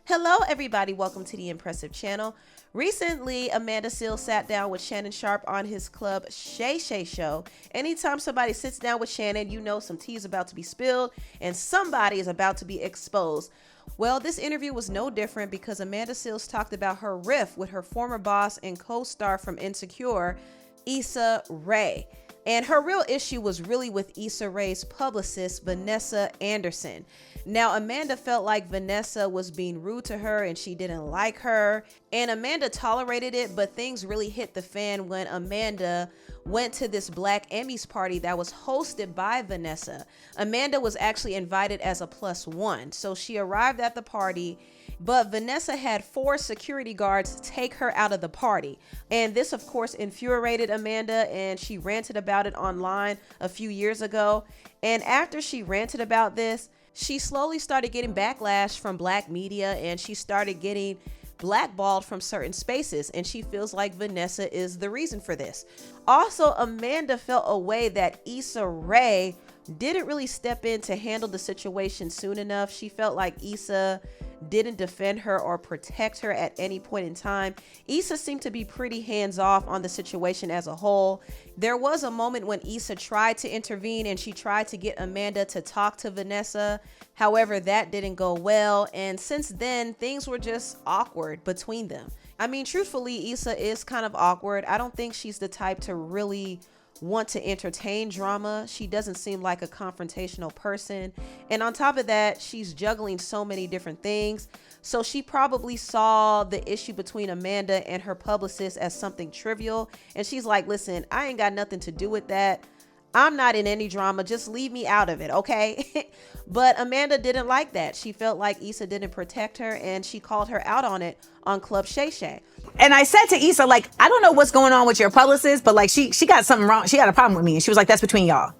Hello, everybody. Welcome to the Empressive channel. Recently, Amanda Seales sat down with Shannon Sharpe on his club Shay Shay show. Anytime somebody sits down with Shannon, you know some tea is about to be spilled and somebody is about to be exposed. Well, this interview was no different because Amanda Seales talked about her riff with her former boss and co-star from Insecure, Issa Rae. And her real issue was really with Issa Rae's publicist, Vanessa Anderson. Now, Amanda felt like Vanessa was being rude to her and she didn't like her. And Amanda tolerated it, but things really hit the fan when Amanda went to this Black Emmys party that was hosted by Vanessa. Amanda was actually invited as a +1. So she arrived at the party, but Vanessa had 4 security guards take her out of the party. And this, of course, infuriated Amanda, and she ranted about it online a few years ago. And after she ranted about this, she slowly started getting backlash from Black media, and she started getting blackballed from certain spaces, and she feels like Vanessa is the reason for this. Also, Amanda felt a way that Issa Rae didn't really step in to handle the situation soon enough. She felt like Issa didn't defend her or protect her at any point in time. Issa seemed to be pretty hands-off on the situation as a whole. There was a moment when Issa tried to intervene and she tried to get Amanda to talk to Vanessa. However, that didn't go well, and since then things were just awkward between them. I mean, truthfully, Issa is kind of awkward. I don't think she's the type to really want to entertain drama. She doesn't seem like a confrontational person, and on top of that, she's juggling so many different things. So she probably saw the issue between Amanda and her publicist as something trivial, and she's like, listen, I ain't got nothing to do with that. I'm not in any drama. Just leave me out of it, okay? But Amanda didn't like that. She felt like Issa didn't protect her, and she called her out on it on Club Shay Shay. And I said to Issa, like, I don't know what's going on with your publicist, but like she got something wrong. She got a problem with me. And she was like, that's between y'all.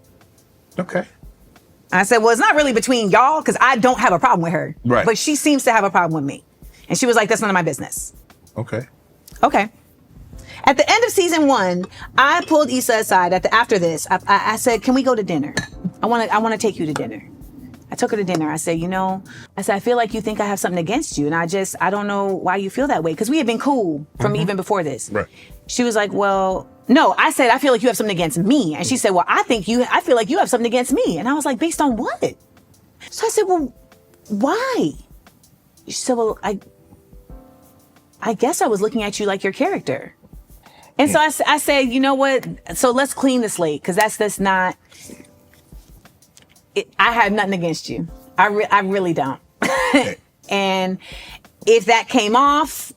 Okay. I said, well, it's not really between y'all because I don't have a problem with her. Right. But she seems to have a problem with me. And she was like, that's none of my business. Okay. Okay. At the end of season 1, I pulled Issa aside after this. I said, can we go to dinner? I want to take you to dinner. I took her to dinner. I said, I feel like you think I have something against you. And I don't know why you feel that way. Because we had been cool from even before this. Right. She was like, well, no, I said, I feel like you have something against me. And she said, well, I feel like you have something against me. And I was like, based on what? So I said, well, why? She said, well, I guess I was looking at you like your character. And so I said, you know what? So let's clean the slate, because that's not. I have nothing against you. I really don't. And if that came off,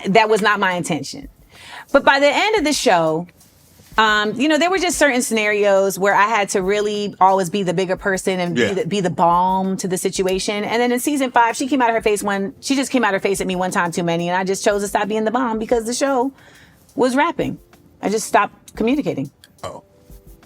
that was not my intention. But by the end of the show, there were just certain scenarios where I had to really always be the bigger person and be the balm to the situation. And then in season 5, she just came out of her face at me one time too many, and I just chose to stop being the bomb because the show was rapping. I just stopped communicating. Oh.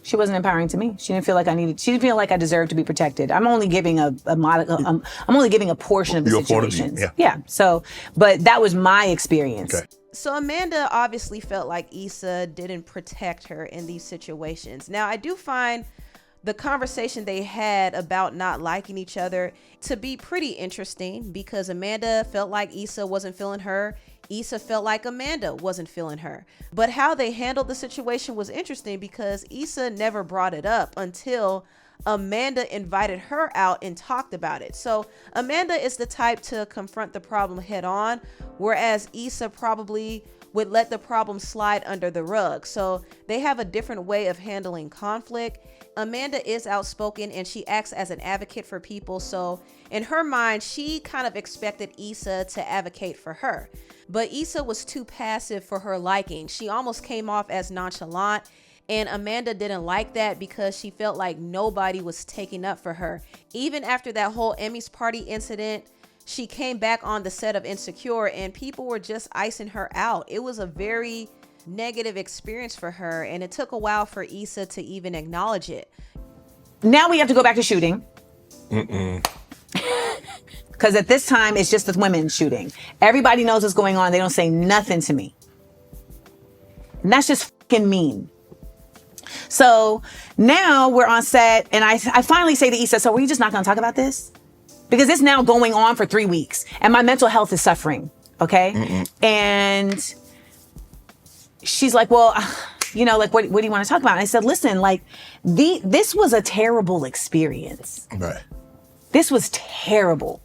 She wasn't empowering to me. She didn't feel like she didn't feel like I deserved to be protected. I'm only giving I'm only giving a portion of the situation. Yeah. So, but that was my experience. Okay. So Amanda obviously felt like Issa didn't protect her in these situations. Now, I do find the conversation they had about not liking each other to be pretty interesting, because Amanda felt like Issa wasn't feeling her. Issa felt like Amanda wasn't feeling her. But how they handled the situation was interesting, because Issa never brought it up until Amanda invited her out and talked about it. So Amanda is the type to confront the problem head on, whereas Issa probably would let the problem slide under the rug. So they have a different way of handling conflict. Amanda is outspoken and she acts as an advocate for people. So in her mind, she kind of expected Issa to advocate for her. But Issa was too passive for her liking. She almost came off as nonchalant, and Amanda didn't like that because she felt like nobody was taking up for her. Even after that whole Emmys party incident, she came back on the set of Insecure and people were just icing her out. It was a very negative experience for her, and it took a while for Issa to even acknowledge it. Now we have to go back to shooting. Because at this time, it's just the women shooting. Everybody knows what's going on. They don't say nothing to me. And that's just fucking mean. So now we're on set, and I finally say to Issa, so were you just not going to talk about this? because it's now going on for 3 weeks and my mental health is suffering. Okay. And she's like, well, you know, like, what do you want to talk about? And I said, listen, like, this was a terrible experience. Right. This was terrible.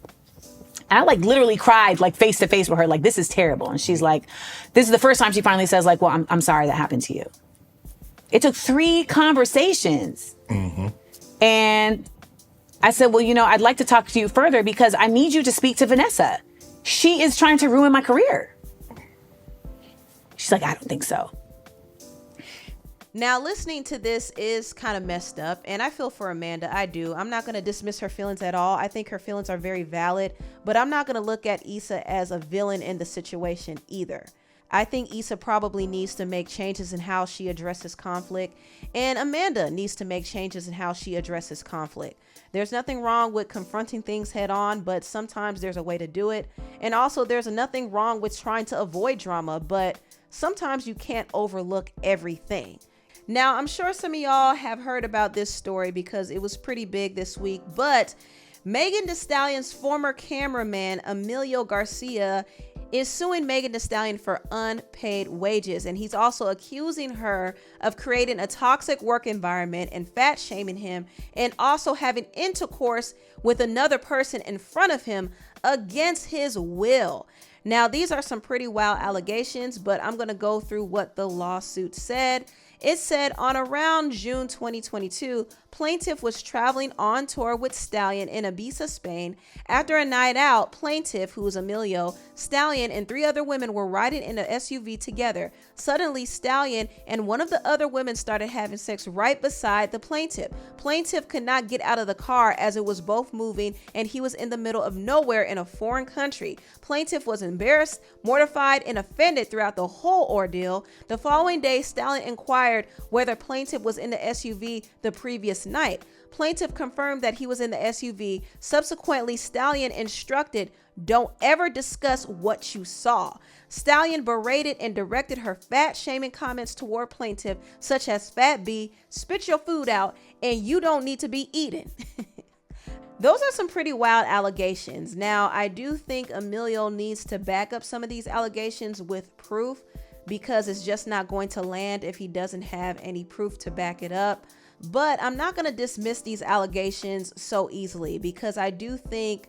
And I like literally cried like face to face with her, like, this is terrible. And she's like, this is the first time she finally says, like, well, I'm sorry that happened to you. It took 3 conversations. And I said, well, you know, I'd like to talk to you further because I need you to speak to Vanessa. She is trying to ruin my career. She's like, I don't think so. Now, listening to this is kind of messed up, and I feel for Amanda. I do. I'm not going to dismiss her feelings at all. I think her feelings are very valid, but I'm not going to look at Issa as a villain in the situation either. I think Issa probably needs to make changes in how she addresses conflict, and Amanda needs to make changes in how she addresses conflict. There's nothing wrong with confronting things head on, but sometimes there's a way to do it. And also there's nothing wrong with trying to avoid drama, but sometimes you can't overlook everything. Now, I'm sure some of y'all have heard about this story because it was pretty big this week, but Megan Thee Stallion's former cameraman, Emilio Garcia, is suing Megan Thee Stallion for unpaid wages. And he's also accusing her of creating a toxic work environment and fat shaming him, and also having intercourse with another person in front of him against his will. Now, these are some pretty wild allegations, but I'm going to go through what the lawsuit said. It said on around June 2022, plaintiff was traveling on tour with Stallion in Ibiza, Spain. After a night out, plaintiff, who was Emilio, Stallion, and 3 other women were riding in an SUV together. Suddenly, Stallion and one of the other women started having sex right beside the plaintiff. Plaintiff could not get out of the car as it was both moving and he was in the middle of nowhere in a foreign country. Plaintiff was embarrassed, mortified, and offended throughout the whole ordeal. The following day, Stallion inquired whether plaintiff was in the SUV the previous night. Plaintiff confirmed that he was in the SUV. Subsequently, Stallion instructed, "Don't ever discuss what you saw." Stallion berated and directed her fat shaming comments toward plaintiff, such as "fat B," "spit your food out," and "you don't need to be eating." Those are some pretty wild allegations. Now, I do think Emilio needs to back up some of these allegations with proof, because it's just not going to land if he doesn't have any proof to back it up. But I'm not going to dismiss these allegations so easily, because I do think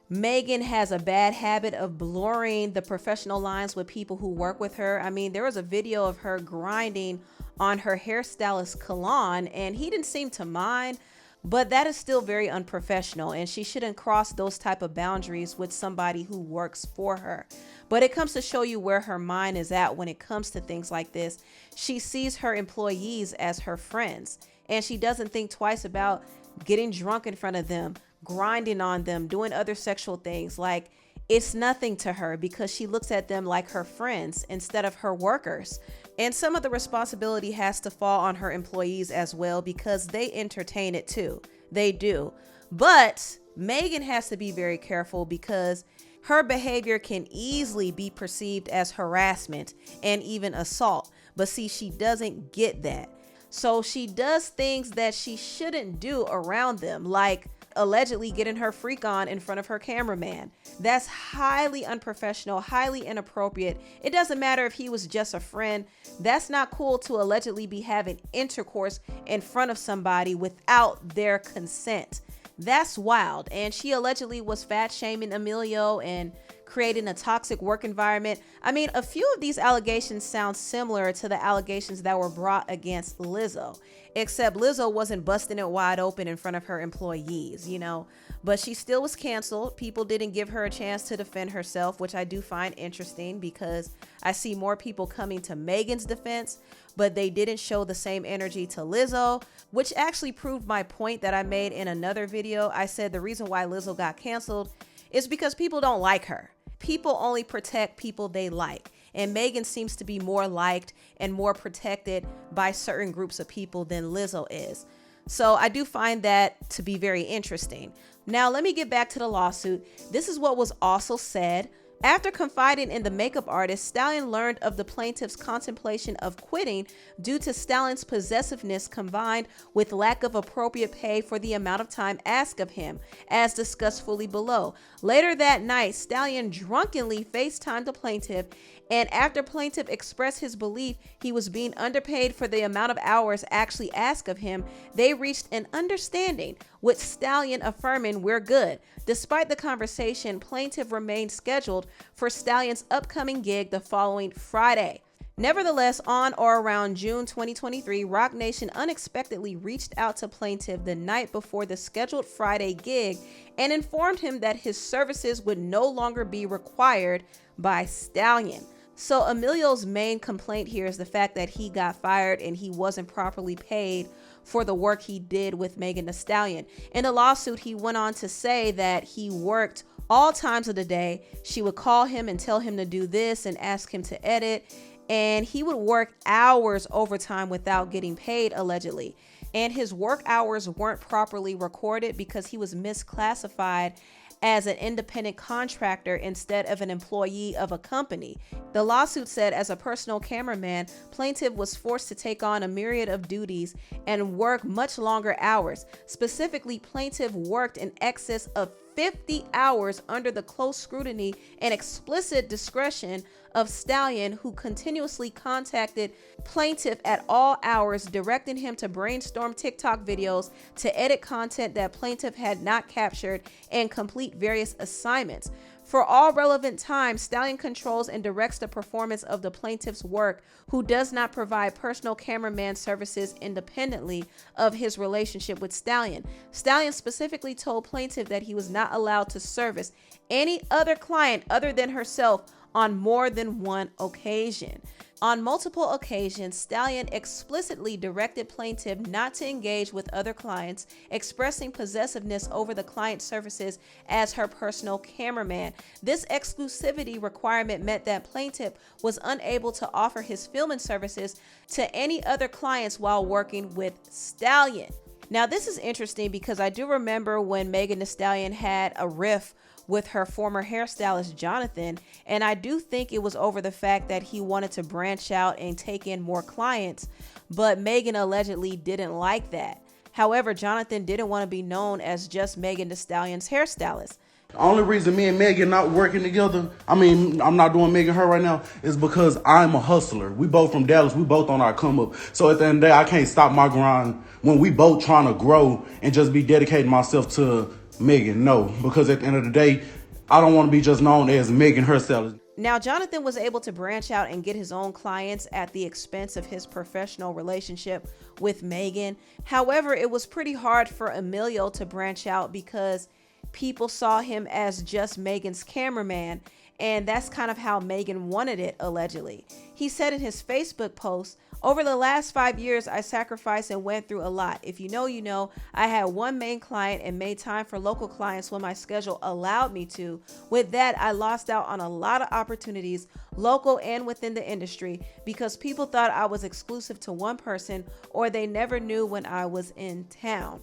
Megan has a bad habit of blurring the professional lines with people who work with her. I mean, there was a video of her grinding on her hairstylist Kalon, and he didn't seem to mind, but that is still very unprofessional, and she shouldn't cross those type of boundaries with somebody who works for her. But it comes to show you where her mind is at when it comes to things like this. She sees her employees as her friends, and she doesn't think twice about getting drunk in front of them, grinding on them, doing other sexual things. Like, it's nothing to her because she looks at them like her friends instead of her workers. And some of the responsibility has to fall on her employees as well, because they entertain it too. They do. But Megan has to be very careful, because her behavior can easily be perceived as harassment and even assault. But see, she doesn't get that. So she does things that she shouldn't do around them, like allegedly getting her freak on in front of her cameraman. That's highly unprofessional, highly inappropriate. It doesn't matter if he was just a friend. That's not cool to allegedly be having intercourse in front of somebody without their consent. That's wild. And she allegedly was fat shaming Emilio and creating a toxic work environment. I mean, a few of these allegations sound similar to the allegations that were brought against Lizzo, except Lizzo wasn't busting it wide open in front of her employees, you know, but she still was canceled. People didn't give her a chance to defend herself, which I do find interesting, because I see more people coming to Megan's defense, but they didn't show the same energy to Lizzo, which actually proved my point that I made in another video. I said the reason why Lizzo got canceled is because people don't like her. People only protect people they like. And Megan seems to be more liked and more protected by certain groups of people than Lizzo is. So I do find that to be very interesting. Now, let me get back to the lawsuit. This is what was also said. After confiding in the makeup artist, Stallion learned of the plaintiff's contemplation of quitting due to Stallion's possessiveness combined with lack of appropriate pay for the amount of time asked of him, as discussed fully below. Later that night, Stallion drunkenly FaceTimed the plaintiff, and after plaintiff expressed his belief he was being underpaid for the amount of hours actually asked of him, they reached an understanding, with Stallion affirming we're good. Despite the conversation, plaintiff remained scheduled for Stallion's upcoming gig the following Friday. Nevertheless, on or around June 2023, Roc Nation unexpectedly reached out to plaintiff the night before the scheduled Friday gig and informed him that his services would no longer be required by Stallion. So Emilio's main complaint here is the fact that he got fired and he wasn't properly paid for the work he did with Megan Thee Stallion. In the lawsuit, he went on to say that he worked all times of the day. She would call him and tell him to do this and ask him to edit, and he would work hours overtime without getting paid, allegedly. And his work hours weren't properly recorded because he was misclassified as an independent contractor instead of an employee of a company. The lawsuit said as a personal cameraman, plaintiff was forced to take on a myriad of duties and work much longer hours. Specifically, plaintiff worked in excess of 50 hours under the close scrutiny and explicit discretion of Stallion, who continuously contacted plaintiff at all hours, directing him to brainstorm TikTok videos, to edit content that plaintiff had not captured, and complete various assignments. For all relevant time, Stallion controls and directs the performance of the plaintiff's work, who does not provide personal cameraman services independently of his relationship with Stallion. Stallion specifically told plaintiff that he was not allowed to service any other client other than herself on more than one occasion. On multiple occasions, Stallion explicitly directed plaintiff not to engage with other clients, expressing possessiveness over the client's services as her personal cameraman. This exclusivity requirement meant that plaintiff was unable to offer his filming services to any other clients while working with Stallion. Now, this is interesting because I do remember when Megan Thee Stallion had a riff with her former hairstylist Jonathan, and I do think it was over the fact that he wanted to branch out and take in more clients, but Megan allegedly didn't like that. However, Jonathan didn't want to be known as just Megan Thee Stallion's hairstylist. The only reason me and Megan not working together, I'm not doing Megan her right now, is because I'm a hustler. We both from Dallas. We both on our come up. So at the end of the day, I can't stop my grind when we both trying to grow and just be dedicating myself to Megan. No, because at the end of the day, I don't want to be just known as Megan herself. Now, Jonathan was able to branch out and get his own clients at the expense of his professional relationship with Megan. However, it was pretty hard for Emilio to branch out because people saw him as just Megan's cameraman, and that's kind of how Megan wanted it, allegedly. He said in his Facebook post, "Over the last 5 years, I sacrificed and went through a lot. If you know, you know. I had one main client and made time for local clients when my schedule allowed me to. With that, I lost out on a lot of opportunities, local and within the industry, because people thought I was exclusive to one person or they never knew when I was in town."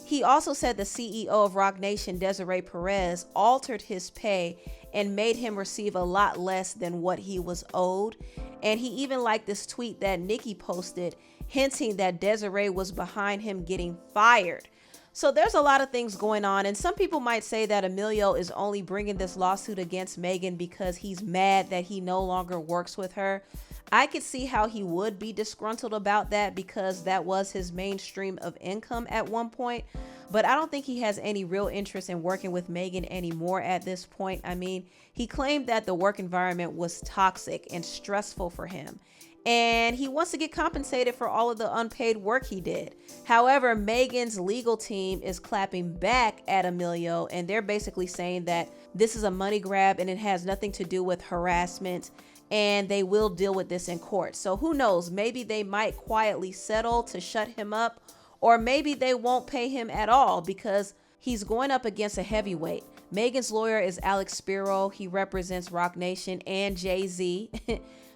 He also said the CEO of Roc Nation, Desiree Perez, altered his pay and made him receive a lot less than what he was owed. And he even liked this tweet that Nicki posted, hinting that Desiree was behind him getting fired. So there's a lot of things going on, and some people might say that Emilio is only bringing this lawsuit against Megan because he's mad that he no longer works with her. I could see how he would be disgruntled about that because that was his main stream of income at one point. But I don't think he has any real interest in working with Megan anymore at this point. I mean, he claimed that the work environment was toxic and stressful for him, and he wants to get compensated for all of the unpaid work he did. However, Megan's legal team is clapping back at Emilio, and they're basically saying that this is a money grab and it has nothing to do with harassment, and they will deal with this in court. So who knows, maybe they might quietly settle to shut him up, or maybe they won't pay him at all because he's going up against a heavyweight. Megan's lawyer is Alex Spiro. He represents Roc Nation and Jay-Z.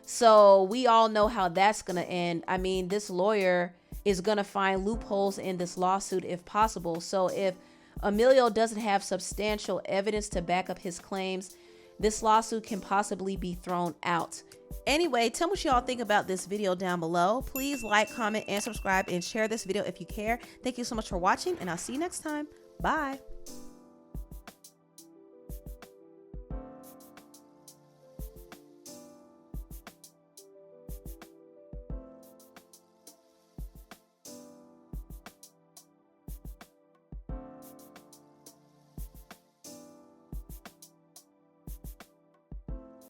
So we all know how that's going to end. I mean, this lawyer is going to find loopholes in this lawsuit if possible. So if Emilio doesn't have substantial evidence to back up his claims, this lawsuit can possibly be thrown out. Anyway, tell me what y'all think about this video down below. Please like, comment, and subscribe, and share this video if you care. Thank you so much for watching, and I'll see you next time. Bye.